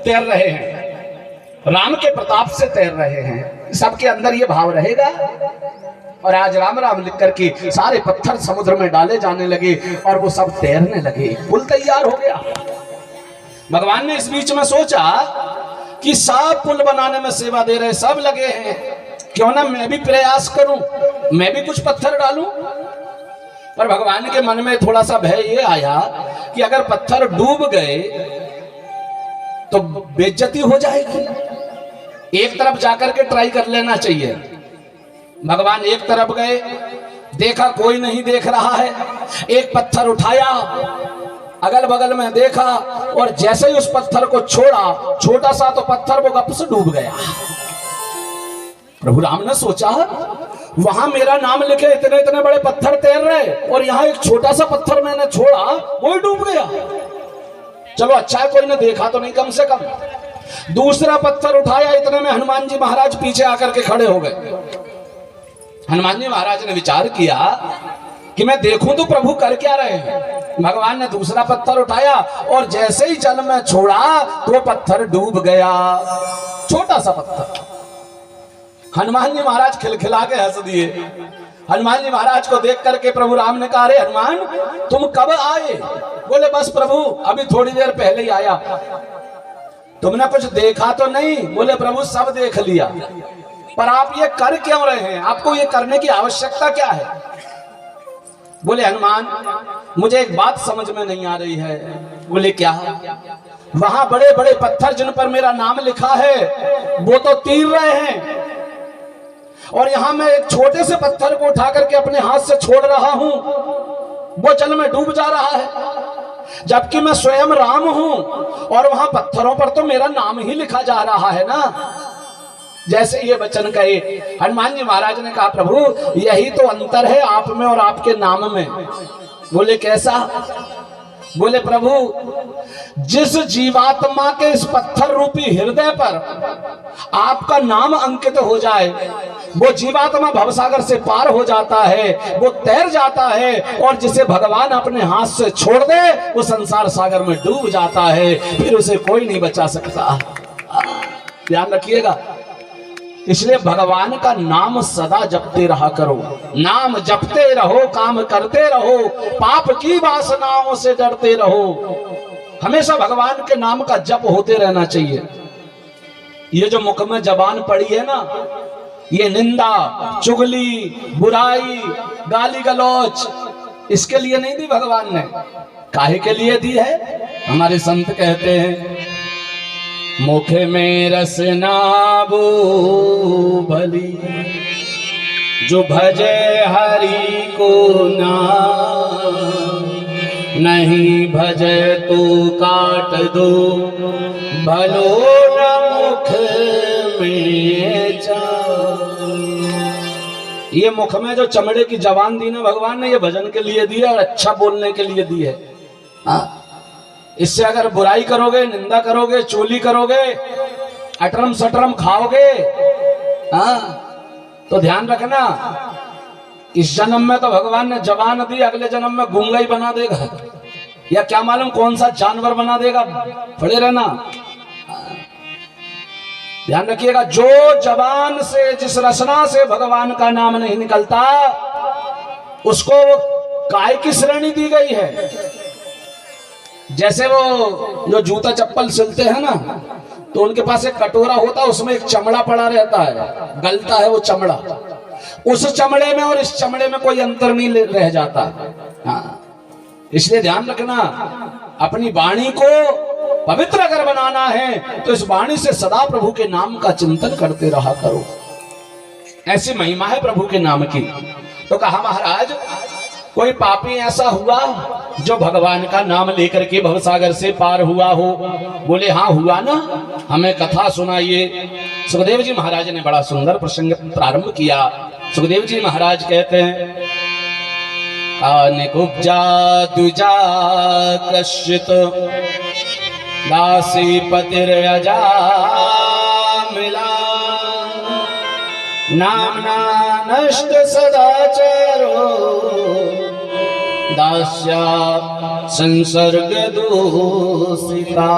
तैर रहे हैं, राम के प्रताप से तैर रहे हैं, सबके अंदर ये भाव रहेगा। और आज राम राम लिख करके सारे पत्थर समुद्र में डाले जाने लगे और वो सब तैरने लगे, पुल तैयार हो गया। भगवान ने इस बीच में सोचा कि सब पुल बनाने में सेवा दे रहे, सब लगे हैं, क्यों ना मैं भी प्रयास करूं, मैं भी कुछ पत्थर डालूं। पर भगवान के मन में थोड़ा सा भय ये आया कि अगर पत्थर डूब गए तो बेइज्जती हो जाएगी, एक तरफ जाकर के ट्राई कर लेना चाहिए। भगवान एक तरफ गए, देखा कोई नहीं देख रहा है, एक पत्थर उठाया, अगल बगल में देखा और जैसे ही उस पत्थर को छोड़ा, छोटा सा तो पत्थर वो गप से डूब गया। प्रभु राम ने सोचा वहां मेरा नाम लिखे, इतने इतने बड़े पत्थर तैर रहे और यहाँ एक छोटा सा पत्थर मैंने छोड़ा, वो ही डूब गया। चलो अच्छा है कोई ने देखा तो नहीं, कम से कम। दूसरा पत्थर उठाया, इतने में हनुमान जी महाराज पीछे आकर के खड़े हो गए। हनुमान जी महाराज ने विचार किया कि मैं देखूं तो प्रभु कर क्या रहे हैं। भगवान ने दूसरा पत्थर उठाया और जैसे ही जल में छोड़ा तो वो पत्थर डूब गया, छोटा सा पत्थर। हनुमान जी महाराज खिलखिला के हंस दिए। हनुमान जी महाराज को देख करके प्रभु राम ने कहा, अरे हनुमान तुम कब आए? बोले बस प्रभु अभी थोड़ी देर पहले ही आया। तुमने कुछ देखा तो नहीं? बोले प्रभु सब देख लिया। पर आप ये कर क्यों रहे हैं? आपको ये करने की आवश्यकता क्या है? बोले हनुमान मुझे एक बात समझ में नहीं आ रही है। बोले क्या? वहां बड़े बड़े पत्थर जिन पर मेरा नाम लिखा है वो तो तीर रहे हैं और यहां मैं एक छोटे से पत्थर को उठा करके अपने हाथ से छोड़ रहा हूं, वो जल में डूब जा रहा है, जबकि मैं स्वयं राम हूं और वहां पत्थरों पर तो मेरा नाम ही लिखा जा रहा है ना। जैसे ये वचन कहे, हनुमान जी महाराज ने कहा प्रभु यही तो अंतर है आप में और आपके नाम में। बोले कैसा? बोले प्रभु जिस जीवात्मा के इस पत्थर रूपी हृदय पर आपका नाम अंकित हो जाए, वो जीवात्मा भवसागर से पार हो जाता है, वो तैर जाता है, और जिसे भगवान अपने हाथ से छोड़ दे वो संसार सागर में डूब जाता है, फिर उसे कोई नहीं बचा सकता। ध्यान रखिएगा। इसलिए भगवान का नाम सदा जपते रहा करो, नाम जपते रहो, काम करते रहो, पाप की वासनाओं से डरते रहो। हमेशा भगवान के नाम का जप होते रहना चाहिए। ये जो मुख में जबान पड़ी है ना, ये निंदा, चुगली, बुराई, गाली गलौच इसके लिए नहीं दी भगवान ने। काहे के लिए दी है? हमारे संत कहते हैं मुख में रसना वो भली, जो भजे हरि को नाम, नहीं भजे तो काट दो, भलो न मुख में जान। ये मुख में जो चमड़े की जबान दी ना भगवान ने, ये भजन के लिए दी है और अच्छा बोलने के लिए दी है। हाँ, इससे अगर बुराई करोगे, निंदा करोगे, चोली करोगे, अटरम सटरम खाओगे, हाँ, तो ध्यान रखना इस जन्म में तो भगवान ने जबान दी, अगले जन्म में गूंगा ही बना देगा, या क्या मालूम कौन सा जानवर बना देगा। पड़े रहना, ध्यान रखिएगा। जो जबान से, जिस रसना से भगवान का नाम नहीं निकलता, उसको काय की श्रेणी दी गई है। जैसे वो जो जूता चप्पल सिलते हैं ना, तो उनके पास एक कटोरा होता है, उसमें एक चमड़ा पड़ा रहता है, गलता है वो चमड़ा, उस चमड़े में और इस चमड़े में कोई अंतर नहीं रह जाता। हाँ, इसलिए ध्यान रखना, अपनी वाणी को पवित्र अगर बनाना है तो इस वाणी से सदा प्रभु के नाम का चिंतन करते रहा करो। ऐसी महिमा है प्रभु के नाम की। तो कहा महाराज कोई पापी ऐसा हुआ जो भगवान का नाम लेकर के भवसागर से पार हुआ हो? बोले हाँ हुआ ना, हमें कथा सुनाइए। सुखदेव जी महाराज ने बड़ा सुंदर प्रसंग प्रारंभ किया। सुखदेव जी महाराज कहते हैं कानिकुब्जा दुजा कश्चित दासी पतिरजा मिला, नामना नष्ट सदाचारो दास्या संसर्ग दूषिता।